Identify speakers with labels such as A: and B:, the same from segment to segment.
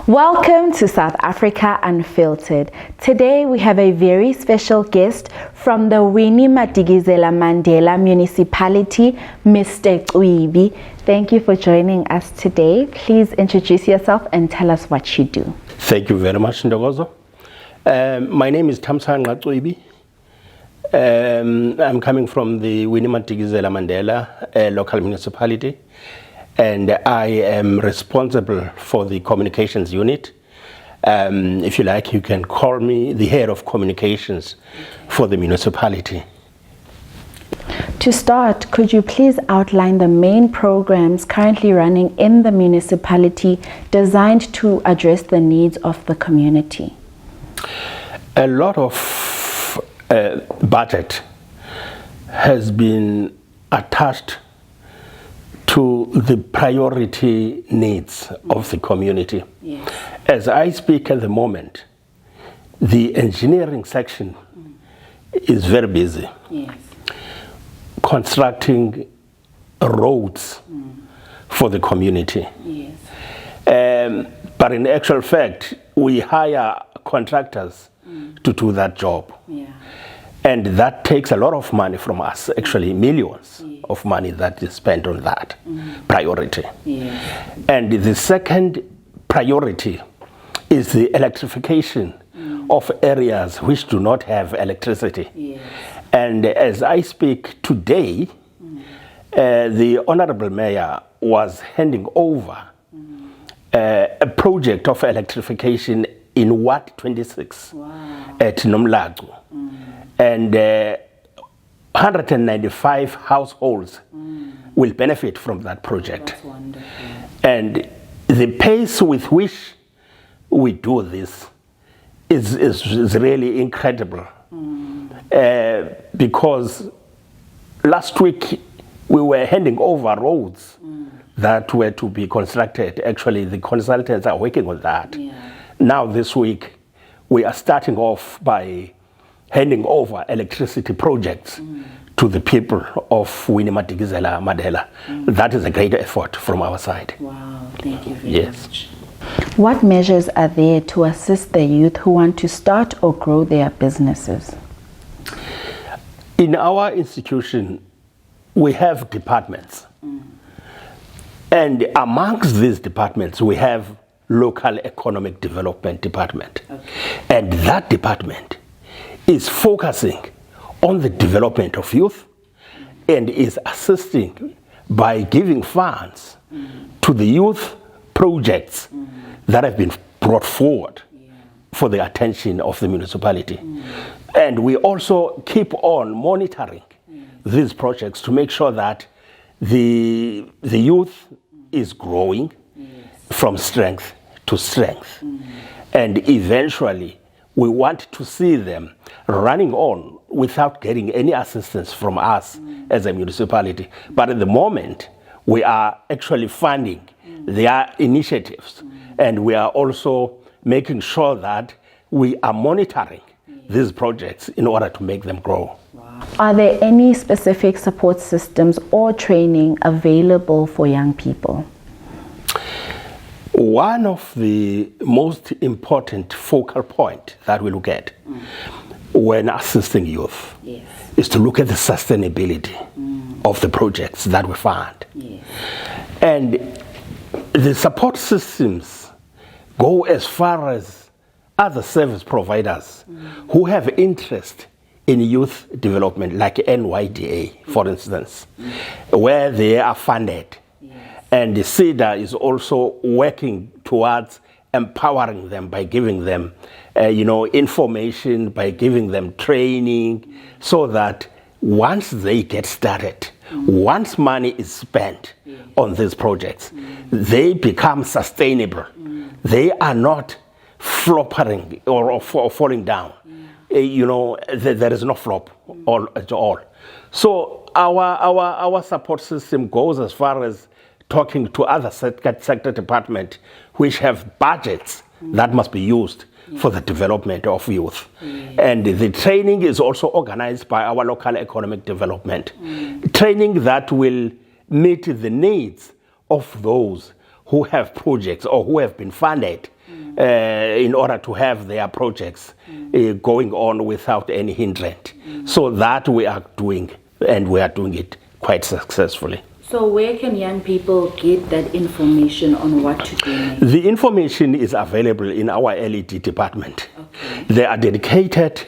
A: Welcome to South Africa Unfiltered. Today we have a very special guest from the Winnie Madikizela Mandela Municipality, Mr. Cwibi. Thank you for joining us today. Please introduce yourself and tell us what you do.
B: Thank you very much, Nontokozo. My name is Cwibi. I'm coming from the Winnie Madikizela Mandela local municipality, and I am responsible for the communications unit. If you like, you can call me the head of communications for the municipality.
A: To start, could you please outline the main programs currently running in the municipality designed to address the needs of the community?
B: A lot of budget has been attached to the priority needs of the community.
A: Yes.
B: As I speak at the moment, the engineering section is very busy.
A: Yes.
B: Constructing roads for the community.
A: Yes.
B: But in actual fact, we hire contractors to do that job.
A: Yeah.
B: And that takes a lot of money from us, actually millions of money that is spent on that priority.
A: Yes.
B: And the second priority is the electrification of areas which do not have electricity.
A: Yes.
B: And as I speak today, the Honorable Mayor was handing over a project of electrification in Ward 26 at Nomlago. And 195 households will benefit from that project.
A: That's wonderful.
B: And the pace with which we do this is really incredible. Because last week we were handing over roads that were to be constructed. Actually, the consultants are working on that.
A: Yeah.
B: Now this week we are starting off by handing over electricity projects to the people of Winnie Madikizela Mandela. That is a great effort from our side.
A: Wow, thank you very
B: Yes.
A: much. What measures are there to assist the youth who want to start or grow their businesses?
B: In our institution, we have departments. And amongst these departments, we have local economic development department.
A: Okay.
B: And that department is focusing on the development of youth and is assisting by giving funds to the youth projects that have been brought forward for the attention of the municipality. And we also keep on monitoring these projects to make sure that the youth is growing from strength to strength. And eventually, we want to see them running on without getting any assistance from us as a municipality. But at the moment, we are actually funding their initiatives. And we are also making sure that we are monitoring these projects in order to make them grow.
A: Wow. Are there any specific support systems or training available for young people?
B: One of the most important focal point that we look at when assisting youth is to look at the sustainability of the projects that we fund.
A: Yes.
B: And the support systems go as far as other service providers who have interest in youth development, like NYDA, for instance, where they are funded. And the CEDA is also working towards empowering them by giving them, information, by giving them training, so that once they get started, once money is spent on these projects, they become sustainable. They are not flopping or falling down. There is no flop at all. So our support system goes as far as talking to other sector departments which have budgets that must be used for the development of youth. And the training is also organized by our local economic development. Training that will meet the needs of those who have projects or who have been funded in order to have their projects going on without any hindrance. So that we are doing, and we are doing it quite successfully.
A: So where can young people get that information on what to do next?
B: The information is available in our LED department.
A: Okay.
B: There are dedicated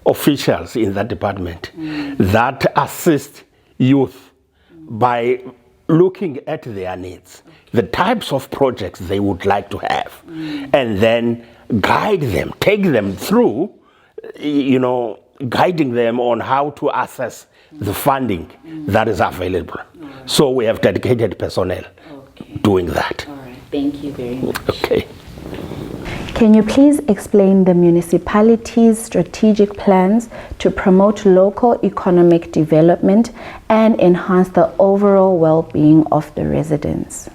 B: officials in that department that assist youth by looking at their needs, the types of projects they would like to have, and then guide them, take them through, guiding them on how to access the funding that is available. So we have dedicated personnel doing that.
A: All right, thank you very much.
B: Okay.
A: Can you please explain the municipality's strategic plans to promote local economic development and enhance the overall well-being of the residents?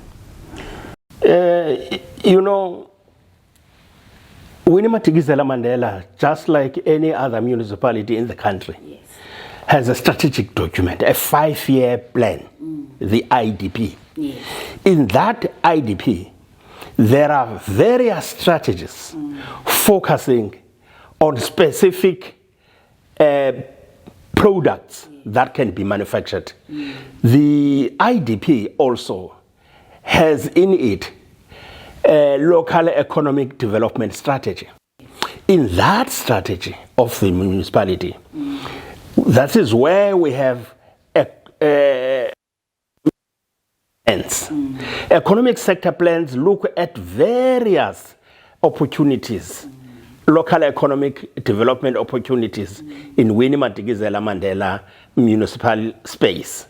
B: Winnie Madikizela Mandela, just like any other municipality in the country, has a strategic document, a 5-year plan, the IDP.
A: Yes.
B: In that IDP, there are various strategies focusing on specific products that can be manufactured. The IDP also has in it a local economic development strategy. In that strategy of the municipality, that is where we have plans. Economic sector plans look at various opportunities, local economic development opportunities in Winnie Madikizela Mandela municipal space.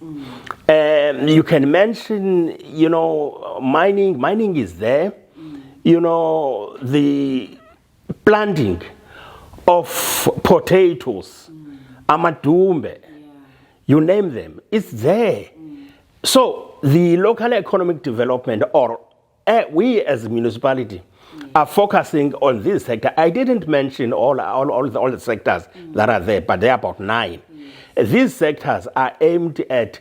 B: You can mention, mining. Mining is there. The planting of potatoes, amadumbe, you name them, it's there. So the local economic development, or we as a municipality, are focusing on this sector. I didn't mention all the sectors that are there, but there are about 9. These sectors are aimed at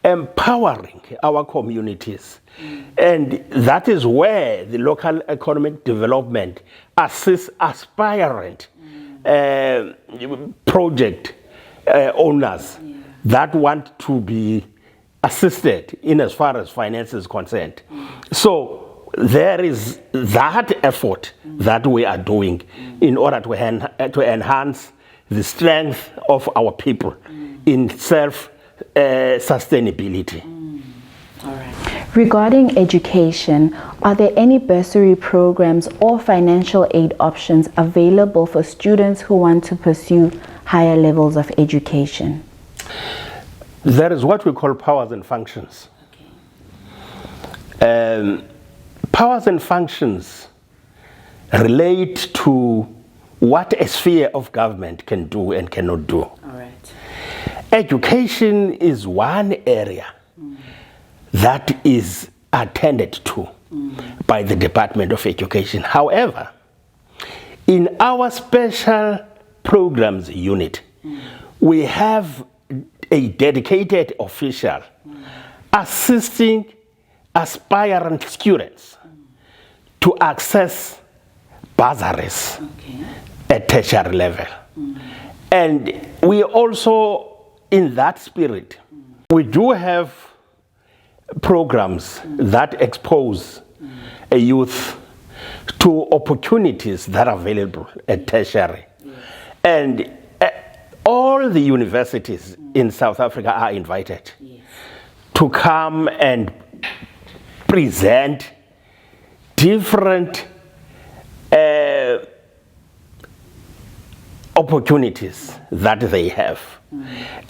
B: empowering our communities. And that is where the local economic development assists aspirant project owners that want to be assisted in as far as finance is concerned. So there is that effort that we are doing in order to enhance the strength of our people in self-sustainability.
A: All right. Regarding education, are there any bursary programs or financial aid options available for students who want to pursue higher levels of education?
B: There is what we call powers and functions. Powers and functions relate to what a sphere of government can do and cannot do.
A: All right.
B: Education is one area that is attended to by the Department of Education. However, in our special programs unit, we have a dedicated official assisting aspirant students to access bursaries at tertiary level. And we also, in that spirit, we do have programs that expose a youth to opportunities that are available at tertiary. And all the universities in South Africa are invited to come and present different opportunities that they have.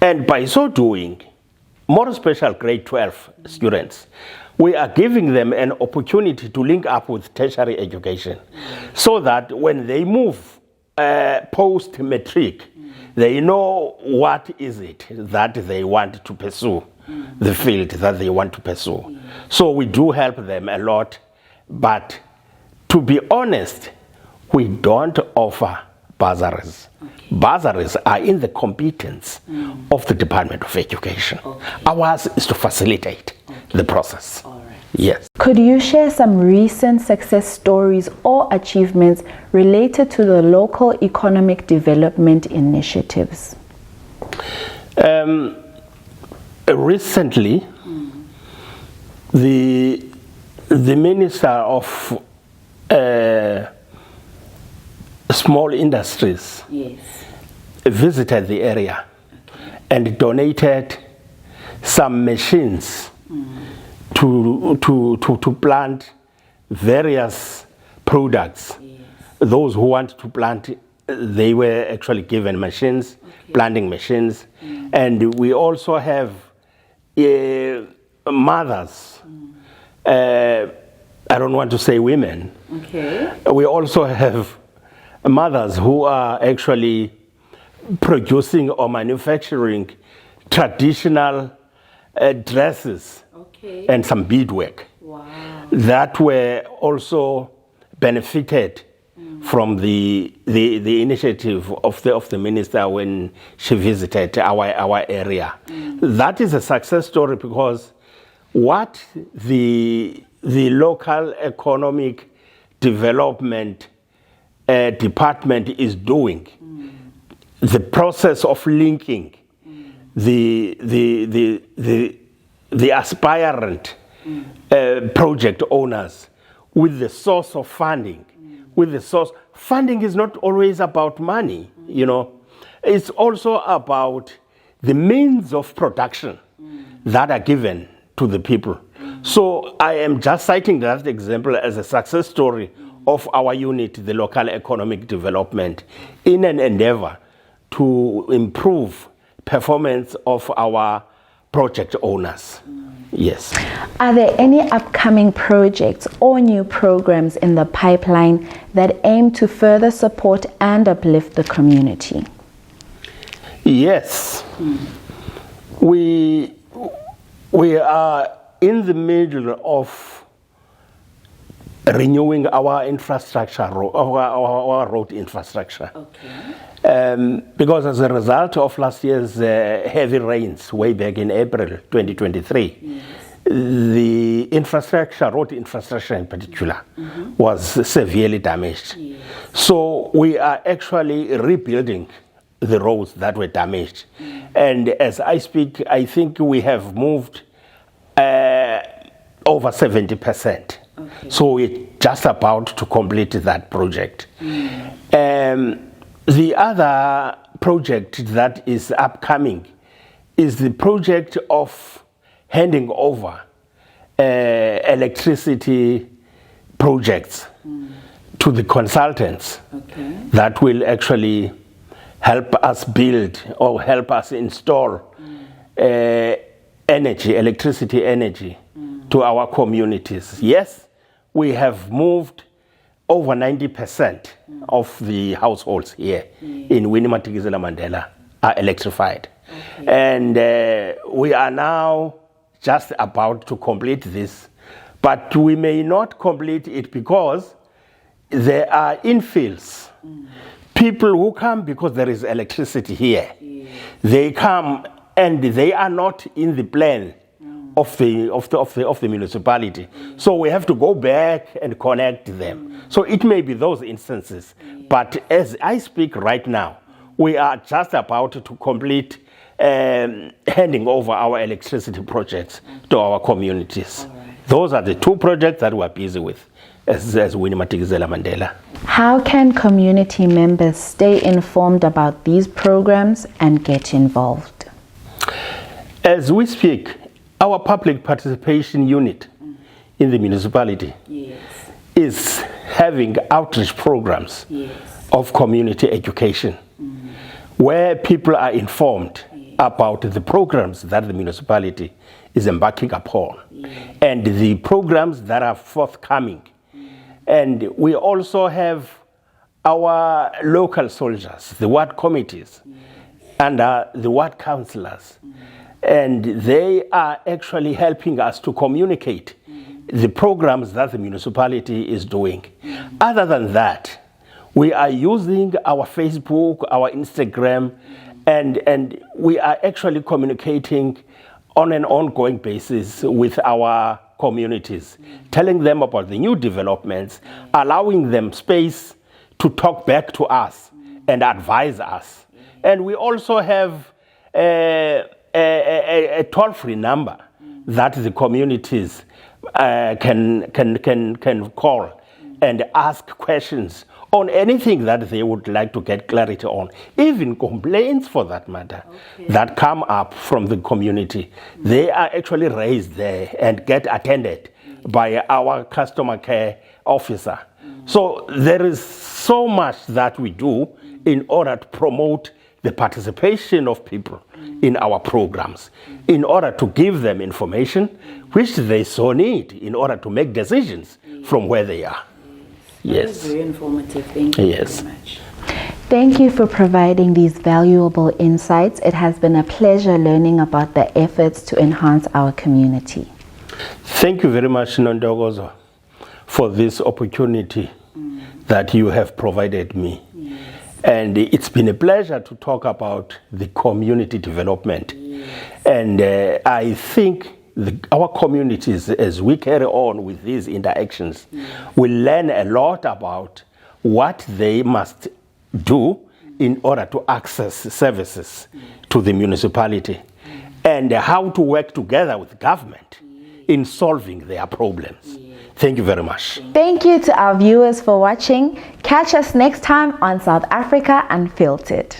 B: And by so doing, more special grade 12 students, we are giving them an opportunity to link up with tertiary education so that when they move post-matric, they know what is it that they want to pursue, the field that they want to pursue. So we do help them a lot, but to be honest, we don't offer bursaries. Bursaries are in the competence of the Department of Education. Ours is to facilitate the process.
A: All right.
B: Yes.
A: Could you share some recent success stories or achievements related to the local economic development initiatives?
B: Recently, the Minister of Small Industries visited the area and donated some machines to plant various products. Those who want to plant, they were actually given machines, planting machines. And we also have mothers, I don't want to say women. We also have mothers who are actually producing or manufacturing traditional dresses and some beadwork that were also benefited from the initiative of the minister when she visited our area. That is a success story because what the local economic development department is doing, the process of linking the aspirant project owners with the source of funding. Funding is not always about money, you know. It's also about the means of production that are given to the people. So I am just citing that example as a success story of our unit, the local economic development, in an endeavor to improve performance of our project owners. Yes.
A: Are there any upcoming projects or new programs in the pipeline that aim to further support and uplift the community?
B: Yes. We are in the middle of renewing our infrastructure, our road infrastructure. Because as a result of last year's heavy rains way back in April 2023, the road infrastructure in particular, was severely damaged. So we are actually rebuilding the roads that were damaged. And as I speak, I think we have moved over 70%. So we're just about to complete that project. The other project that is upcoming is the project of handing over electricity projects to the consultants that will actually help us build or help us install electricity energy to our communities. Yes, we have moved over 90% of the households here in Winnie Madikizela Mandela are electrified. And we are now just about to complete this, but we may not complete it because there are infills. People who come because there is electricity here. They come and they are not in the plan of the municipality. So we have to go back and connect them. So it may be those instances. But as I speak right now, we are just about to complete handing over our electricity projects to our communities. Those are the two projects that we're busy with as Winnie Madikizela Mandela.
A: How can community members stay informed about these programs and get involved?
B: As we speak, our public participation unit in the municipality is having outreach programs of community education where people are informed about the programs that the municipality is embarking upon and the programs that are forthcoming. And we also have our local soldiers, the ward committees, and the ward councillors. And they are actually helping us to communicate the programs that the municipality is doing. Other than that, we are using our Facebook, our Instagram, and we are actually communicating on an ongoing basis with our communities, telling them about the new developments, allowing them space to talk back to us and advise us. And we also have a toll-free number that the communities can call and ask questions on anything that they would like to get clarity on, even complaints for that matter, that come up from the community. They are actually raised there and get attended by our customer care officer. So there is so much that we do in order to promote the participation of people in our programs, in order to give them information which they so need in order to make decisions from where they are. Yes.
A: Very informative. Thank you very much. Thank you for providing these valuable insights. It has been a pleasure learning about the efforts to enhance our community.
B: Thank you very much, Nontokozo, for this opportunity that you have provided me. Yes. And it's been a pleasure to talk about the community development. Yes. And I think our communities, as we carry on with these interactions, will learn a lot about what they must do in order to access services to the municipality and how to work together with government in solving their problems. Thank you very much.
A: Thank you to our viewers for watching. Catch us next time on South Africa Unfiltered.